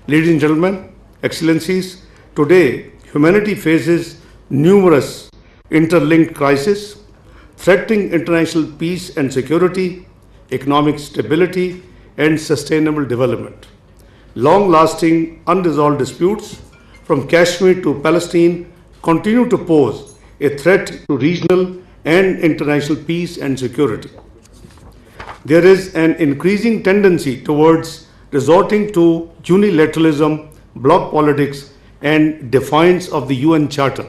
Ladies and gentlemen, Excellencies, today humanity faces numerous interlinked crises threatening international peace and security, economic stability, and sustainable development. Long-lasting unresolved disputes from Kashmir to Palestine continue to pose a threat to regional and international peace and security. There is an increasing tendency towards resorting to unilateralism, bloc politics, and defiance of the UN Charter.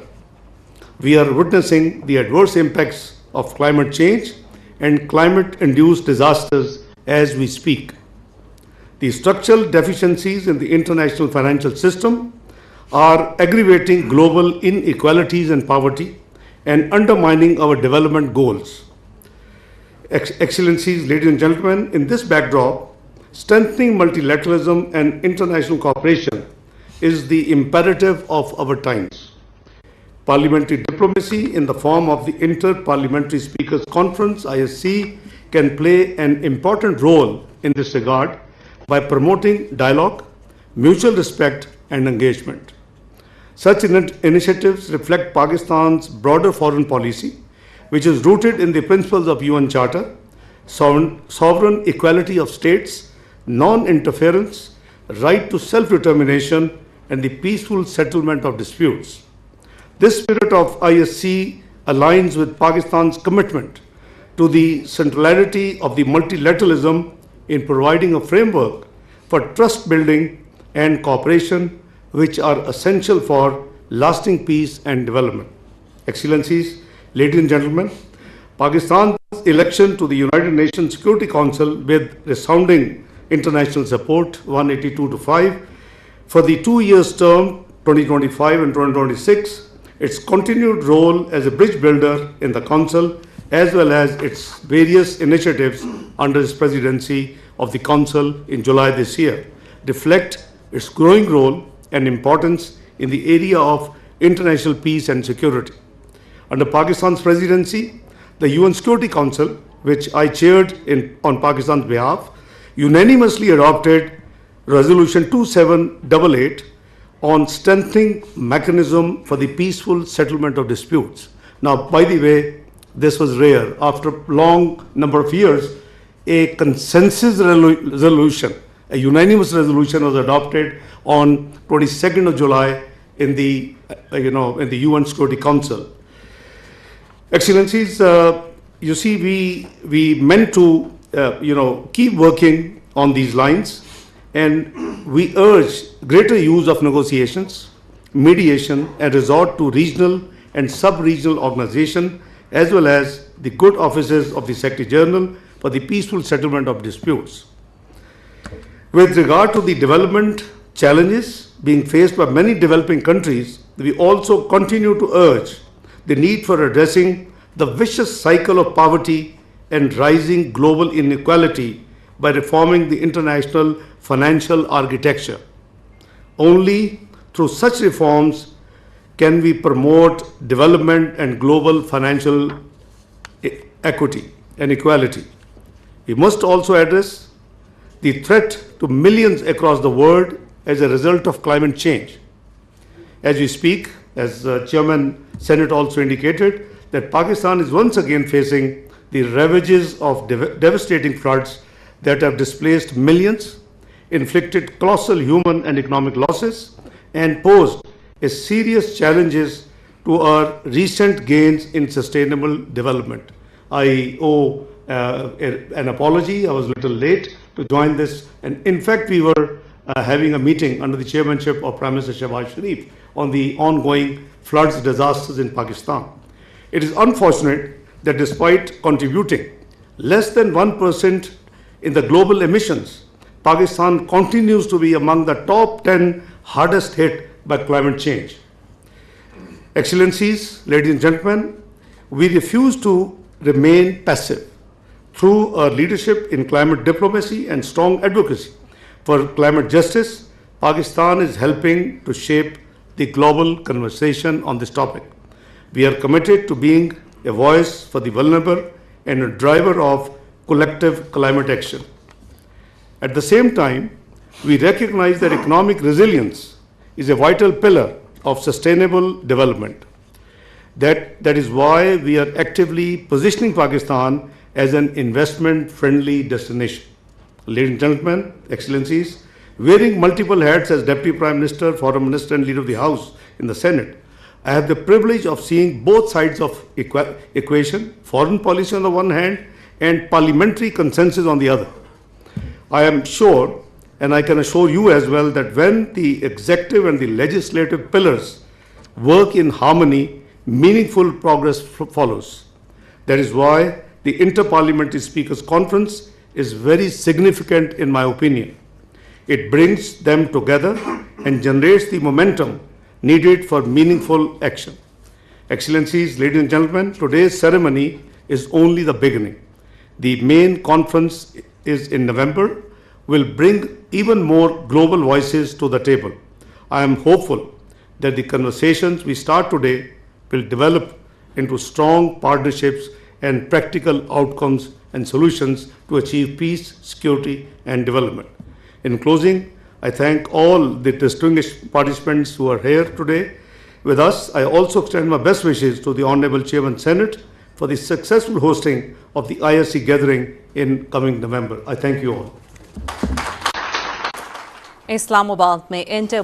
We are witnessing the adverse impacts of climate change and climate-induced disasters as we speak. The structural deficiencies in the international financial system are aggravating global inequalities and poverty and undermining our development goals. Excellencies, ladies and gentlemen, in this backdrop, strengthening multilateralism and international cooperation is the imperative of our times. Parliamentary diplomacy in the form of the Inter-Parliamentary Speakers Conference, ISC, can play an important role in this regard by promoting dialogue, mutual respect, and engagement. Such initiatives reflect Pakistan's broader foreign policy, which is rooted in the principles of UN Charter, sovereign equality of states, non-interference, right to self-determination, and the peaceful settlement of disputes. This spirit of ISC aligns with Pakistan's commitment to the centrality of the multilateralism in providing a framework for trust building and cooperation, which are essential for lasting peace and development. Excellencies, ladies and gentlemen, Pakistan's election to the United Nations Security Council with resounding international support, 182 to 5, for the 2 years term, 2025 and 2026, its continued role as a bridge builder in the Council, as well as its various initiatives under its presidency of the Council in July this year, reflect its growing role and importance in the area of international peace and security. Under Pakistan's presidency, the UN Security Council, which I chaired on Pakistan's behalf, unanimously adopted Resolution 2788 on strengthening mechanism for the peaceful settlement of disputes. Now, by the way, this was rare. After a long number of years, a consensus resolution, a unanimous resolution was adopted on 22nd of July in the UN Security Council. Excellencies, you see, we meant to keep working on these lines, and we urge greater use of negotiations, mediation, and resort to regional and sub-regional organization, as well as the good offices of the Secretary General for the peaceful settlement of disputes. With regard to the development challenges being faced by many developing countries, we also continue to urge the need for addressing the vicious cycle of poverty and rising global inequality by reforming the international financial architecture. Only through such reforms can we promote development and global financial equity and equality. We must also address the threat to millions across the world as a result of climate change. As we speak, as Chairman Senate also indicated, that Pakistan is once again facing the ravages of devastating floods that have displaced millions, inflicted colossal human and economic losses, and posed a serious challenges to our recent gains in sustainable development. I owe an apology. I was a little late to join this, and in fact we were having a meeting under the chairmanship of Prime Minister Shahbaz Sharif on the ongoing floods disasters in Pakistan. It is unfortunate that despite contributing less than 1% in the global emissions, Pakistan continues to be among the top 10 hardest hit by climate change. Excellencies, ladies and gentlemen, we refuse to remain passive. Through our leadership in climate diplomacy and strong advocacy for climate justice, Pakistan is helping to shape the global conversation on this topic. We are committed to being a voice for the vulnerable and a driver of collective climate action. At the same time, We recognize that economic resilience is a vital pillar of sustainable development. That is why we are actively positioning Pakistan as an investment-friendly destination. Ladies and gentlemen, Excellencies, wearing multiple hats as Deputy Prime Minister, Foreign Minister and Leader of the House in the Senate, I have the privilege of seeing both sides of equation, foreign policy on the one hand and parliamentary consensus on the other. I am sure, and I can assure you as well, that when the executive and the legislative pillars work in harmony, meaningful progress follows. That is why the Inter-Parliamentary Speakers Conference is very significant in my opinion. It brings them together and generates the momentum needed for meaningful action. Excellencies, ladies and gentlemen, today's ceremony is only the beginning. The main conference is in November, will bring even more global voices to the table. I am hopeful that the conversations we start today will develop into strong partnerships and practical outcomes and solutions to achieve peace, security, and development. In closing, I thank all the distinguished participants who are here today with us. I also extend my best wishes to the Honorable Chairman Senate for the successful hosting of the IRC gathering in coming November. I thank you all. Islamabad में inter